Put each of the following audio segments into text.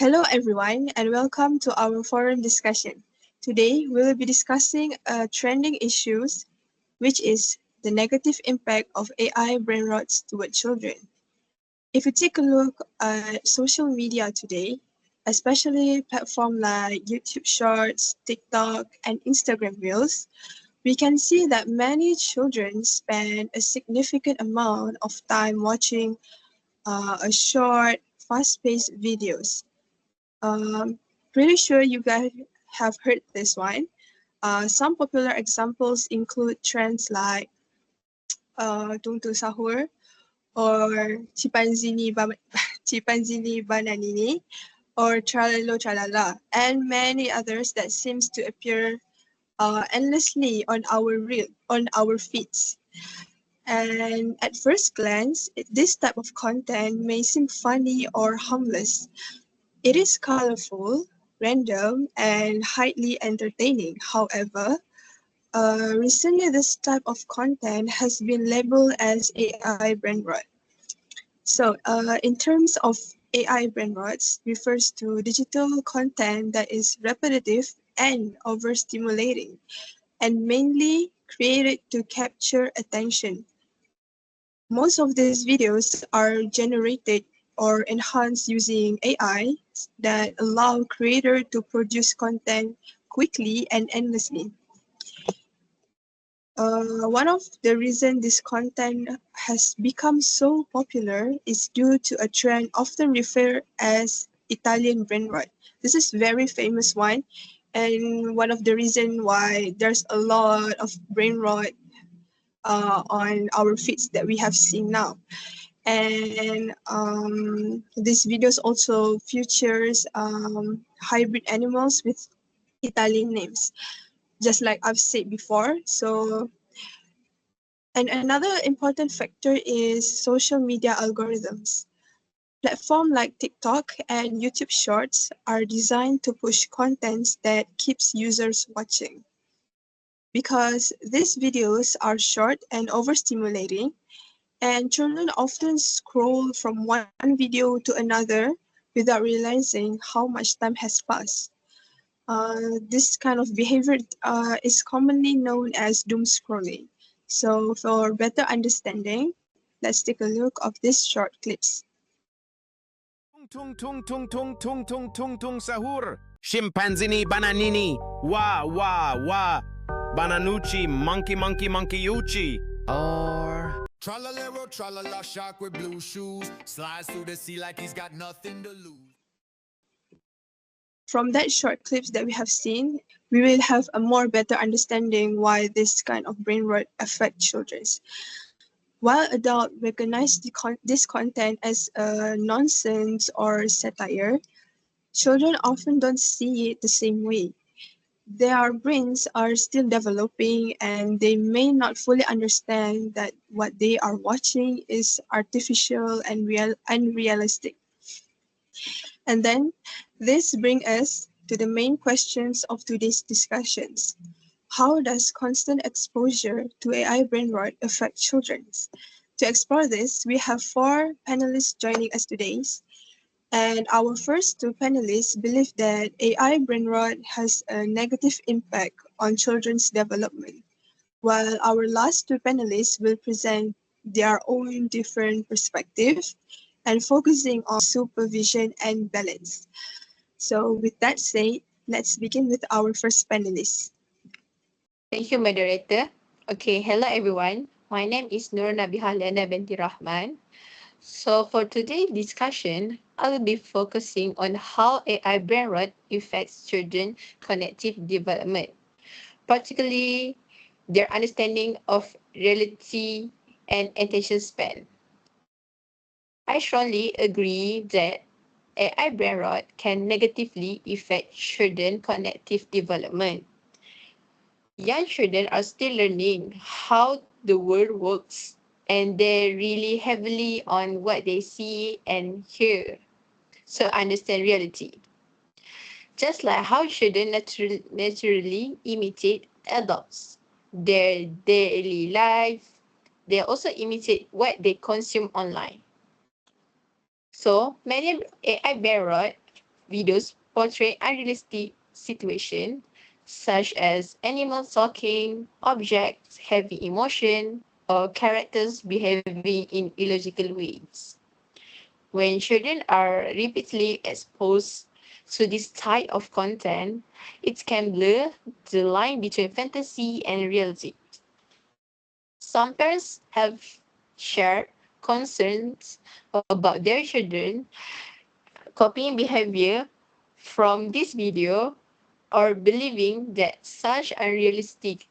Hello everyone and welcome to our forum discussion. Today we will be discussing trending issues which is the negative impact of AI brain rots toward children. If you take a look at social media today, especially platforms like YouTube Shorts, TikTok and Instagram Reels, we can see that many children spend a significant amount of time watching a short, fast-paced videos. Pretty sure you guys have heard this one. Some popular examples include trends like Tungtu Sahur or Chipanzini Bananini or Tralalo Tralala and many others that seems to appear endlessly on our feeds. And at first glance, this type of content may seem funny or harmless. It is colorful, random, and highly entertaining. However, recently this type of content has been labeled as AI brain rot. So, in terms of AI brain rots, refers to digital content that is repetitive and overstimulating, and mainly created to capture attention. Most of these videos are generated or enhanced using AI that allow creators to produce content quickly and endlessly. One of the reasons this content has become so popular is due to a trend often referred as Italian brain rot. This is very famous one, and one of the reasons why there's a lot of brain rot on our feeds that we have seen now. And these videos also features hybrid animals with Italian names, just like I've said before. So, and another important factor is social media algorithms. Platforms like TikTok and YouTube Shorts are designed to push contents that keeps users watching. Because these videos are short and overstimulating, and children often scroll from one video to another without realizing how much time has passed. This kind of behavior is commonly known as doom scrolling. So for better understanding, let's take a look of these short clips. Tung tung tung tung tung tung tung tung sahur. Chimpanzini bananini. Wah wah wah. Bananucci monkey monkey monkey uchi. Or Tralalero, tralala, shark with blue shoes. Slides through the sea like he's got nothing to lose. From that short clips that we have seen, we will have a more better understanding why this kind of brain rot affect children. While adults recognize this content as nonsense or satire, children often don't see it the same way. Their brains are still developing and they may not fully understand that what they are watching is artificial and unrealistic. And then this brings us to the main questions of today's discussions. How does constant exposure to AI brain rot affect children? To explore this, we have four panelists joining us today. And our first two panelists believe that AI brain rot has a negative impact on children's development, while our last two panelists will present their own different perspectives and focusing on supervision and balance. So with that said, let's begin with our first panelist. Thank you, moderator. Okay, hello everyone. My name is Nur Nabiha Lena binti Rahman. So for today's discussion, I will be focusing on how AI brain rot affects children's cognitive development, particularly their understanding of reality and attention span. I strongly agree that AI brain rot can negatively affect children's cognitive development. Young children are still learning how the world works and they rely heavily on what they see and hear so understand reality. Just like how children naturally imitate adults, their daily life, they also imitate what they consume online. So many AI brain rot videos portray unrealistic situations such as animals talking, objects having emotion, or characters behaving in illogical ways. When children are repeatedly exposed to this type of content, it can blur the line between fantasy and reality. Some parents have shared concerns about their children copying behavior from this video or believing that such unrealistic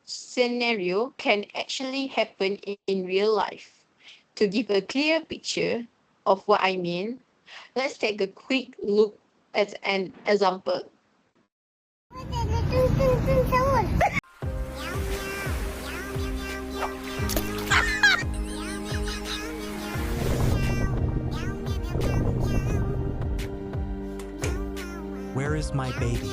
scenario can actually happen in real life. To give a clear picture of what I mean, let's take a quick look at an example. Where is my baby?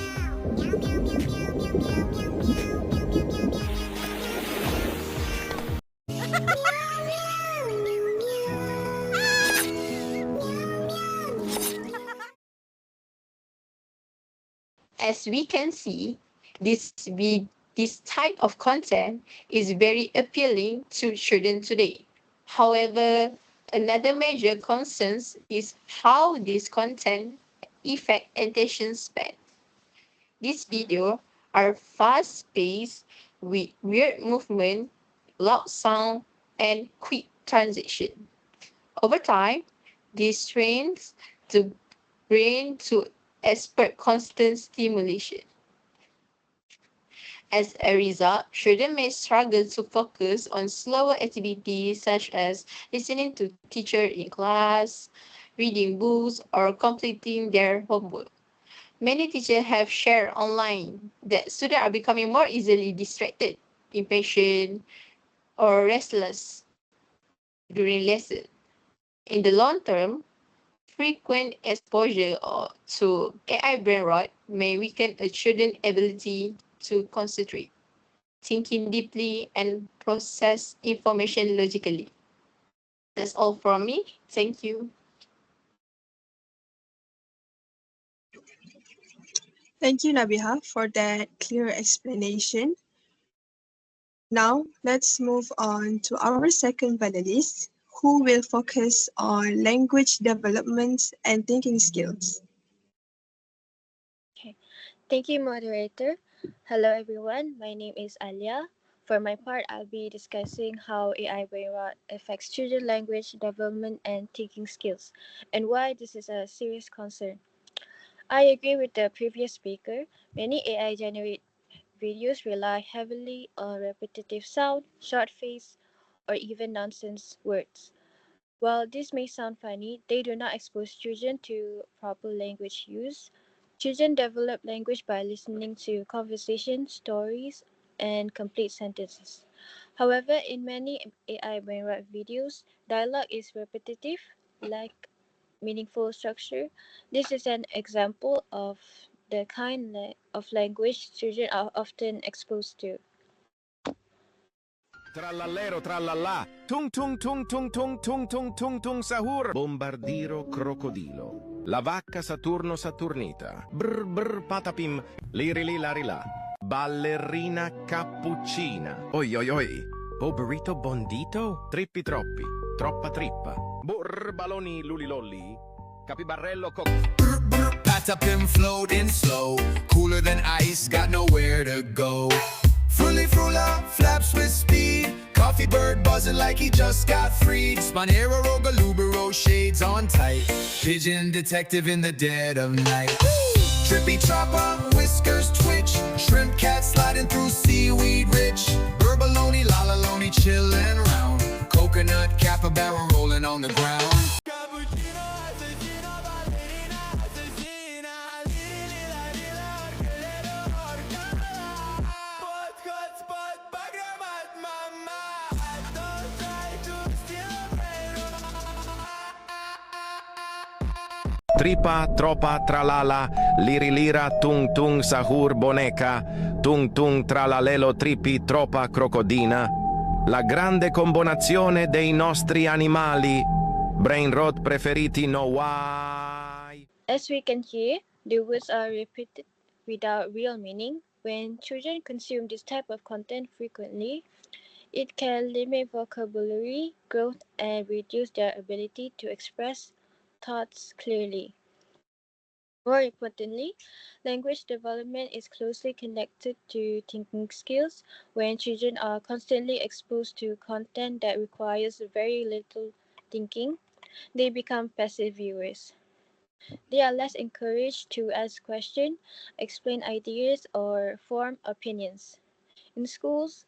As we can see, this type of content is very appealing to children today. However, another major concern is how this content affect attention span. These videos are fast-paced with weird movement, loud sound, and quick transition. Over time, this trains the brain to expect constant stimulation. As a result, children may struggle to focus on slower activities such as listening to teacher in class, reading books, or completing their homework. Many teachers have shared online that students are becoming more easily distracted, impatient, or restless during lessons. In the long term, frequent exposure to AI brain rot may weaken a children's ability to concentrate, thinking deeply, and process information logically. That's all from me. Thank you. Thank you, Nabiha, for that clear explanation. Now, let's move on to our second panelist, who will focus on language development and thinking skills. Okay. Thank you, moderator. Hello, everyone. My name is Alia. For my part, I'll be discussing how AI brain rot affects children language development and thinking skills, and why this is a serious concern. I agree with the previous speaker. Many AI generated videos rely heavily on repetitive sound, short face, or even nonsense words. While this may sound funny, they do not expose children to proper language use. Children develop language by listening to conversations, stories, and complete sentences. However, in many AI brainrot videos, dialogue is repetitive, like meaningful structure. This is an example of the of language children are often exposed to. Trallallero trallallà, tung tung tung tung tung tung tung tung tung sahur. Bombardiro crocodilo, la vacca Saturno Saturnita, brr brr patapim, lirili larila, ballerina cappuccina. Oi oi oi, oh burrito bondito, trippi troppi, troppa trippa, burr baloni lulilolli, capibarello Packed up and floating slow, cooler than ice, got nowhere to go. Fully frula, flaps with speed, coffee bird buzzing like he just got freed. Spinero Rogalubero, shades on tight, pigeon detective in the dead of night. Trippy chopper, whiskers twitch, shrimp cat sliding through seaweed rich. Burbaloni, lalaloni chillin' round, coconut capybara rolling on the ground. Tripa, tropa, tralala, lirilira, tung tung sahur boneca, tung tung tralalelo tripi, tropa crocodina. La grande combinazione dei nostri animali. Brainrot preferiti no why. As we can hear, the words are repeated without real meaning. When children consume this type of content frequently, it can limit vocabulary growth and reduce their ability to express thoughts clearly. More importantly, language development is closely connected to thinking skills. When children are constantly exposed to content that requires very little thinking, they become passive viewers. They are less encouraged to ask questions, explain ideas, or form opinions. In schools,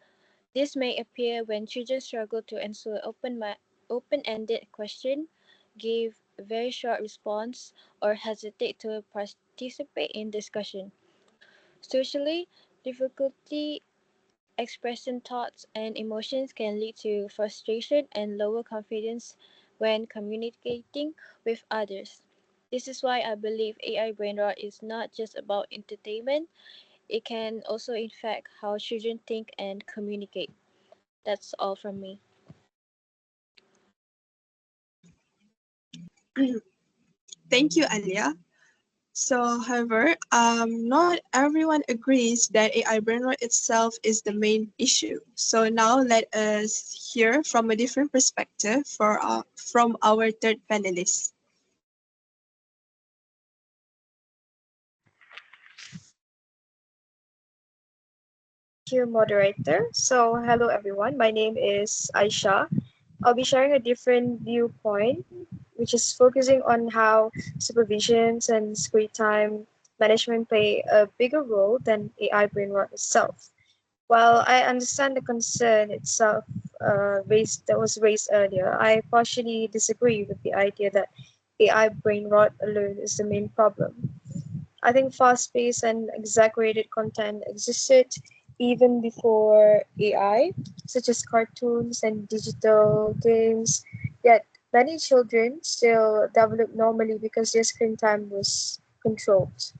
this may appear when children struggle to answer open-ended questions, give very short response, or hesitate to participate in discussion. Socially, difficulty expressing thoughts and emotions can lead to frustration and lower confidence when communicating with others. This is why I believe AI brain rot is not just about entertainment, it can also affect how children think and communicate. That's all from me. Thank you, Alia. So, however, not everyone agrees that AI brain rot itself is the main issue. So now let us hear from a different perspective from our third panelist. Thank you, moderator. So, hello everyone. My name is Aisha. I'll be sharing a different viewpoint, which is focusing on how supervisions and screen time management play a bigger role than AI brain rot itself. While I understand the concern itself that was raised earlier, I partially disagree with the idea that AI brain rot alone is the main problem. I think fast paced and exaggerated content existed even before AI, such as cartoons and digital games. Yet many children still develop normally because their screen time was controlled.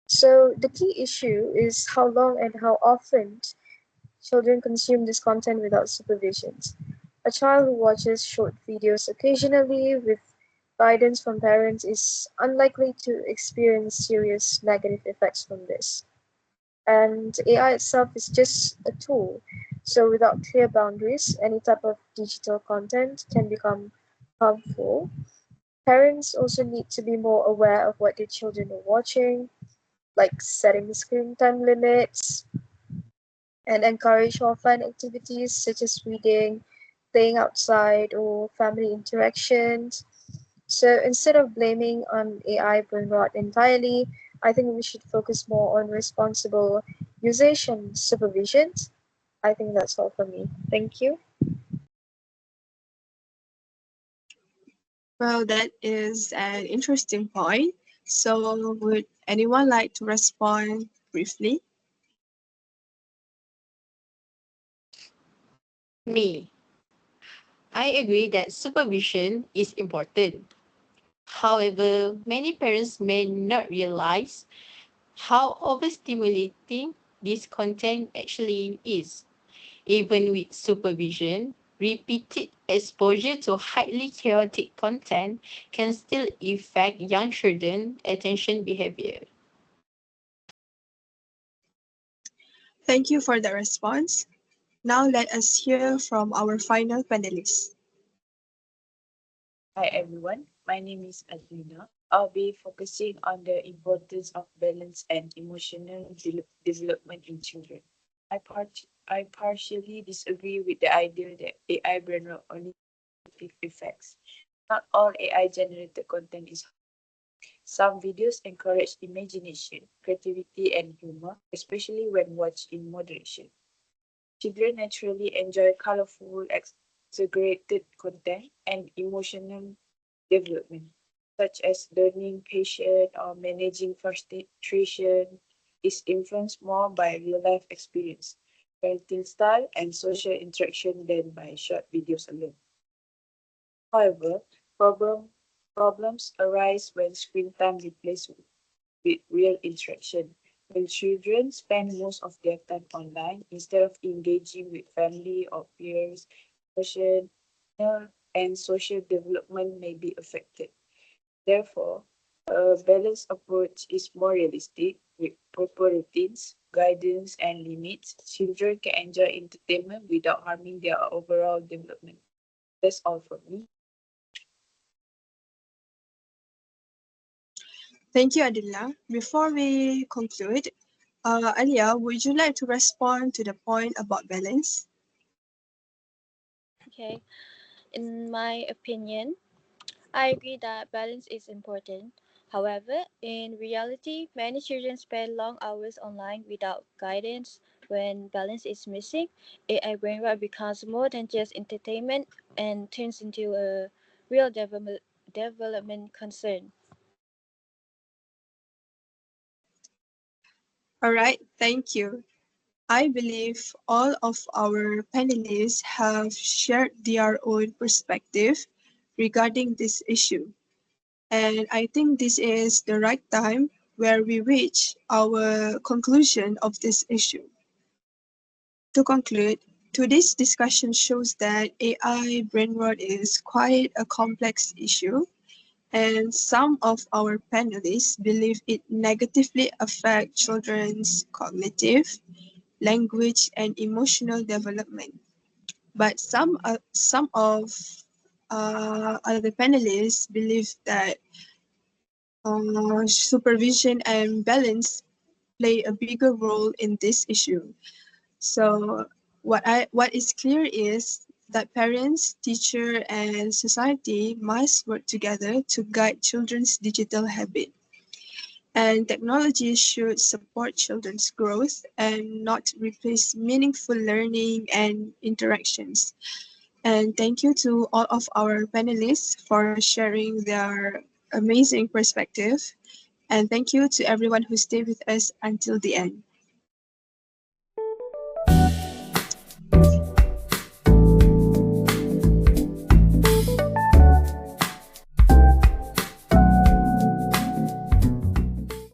So the key issue is how long and how often children consume this content without supervision. A child who watches short videos occasionally with guidance from parents is unlikely to experience serious negative effects from this. And AI itself is just a tool. So without clear boundaries, any type of digital content can become harmful. Parents also need to be more aware of what their children are watching, like setting screen time limits, and encourage more fun activities such as reading, playing outside, or family interactions. So instead of blaming on AI brain rot entirely, I think we should focus more on responsible usage and supervision. I think that's all for me. Thank you. Well, that is an interesting point. So, would anyone like to respond briefly? Me. I agree that supervision is important. However, many parents may not realize how overstimulating this content actually is. Even with supervision, repeated exposure to highly chaotic content can still affect young children's attention behavior. Thank you for the response. Now let us hear from our final panelist. Hi everyone, my name is Adrina. I'll be focusing on the importance of balance and emotional development in children. I partially disagree with the idea that AI brain rot only negative effects. Not all AI generated content is. Some videos encourage imagination, creativity, and humor, especially when watched in moderation. Children naturally enjoy colorful, exaggerated content and emotional development, such as learning patience or managing frustration, is influenced more by real life experience, parenting style, and social interaction than by short videos alone. However, problem, problems arise when screen time replaces with real interaction. When children spend most of their time online instead of engaging with family or peers, emotional and social development may be affected. Therefore, A balanced approach is more realistic with proper routines, guidance, and limits. Children can enjoy entertainment without harming their overall development. That's all from me. Thank you, Adila. Before we conclude, Alia, would you like to respond to the point about balance? Okay. In my opinion, I agree that balance is important. However, in reality, many children spend long hours online without guidance. When balance is missing, AI brainwave becomes more than just entertainment and turns into a real development concern. All right, thank you. I believe all of our panelists have shared their own perspective regarding this issue. And I think this is the right time where we reach our conclusion of this issue. To conclude, today's discussion shows that AI brain rot is quite a complex issue, and some of our panelists believe it negatively affects children's cognitive, language, and emotional development. But some of other panelists believe that supervision and balance play a bigger role in this issue. So what is clear is that parents, teacher, and society must work together to guide children's digital habit. And technology should support children's growth and not replace meaningful learning and interactions. And thank you to all of our panelists for sharing their amazing perspective. And thank you to everyone who stayed with us until the end.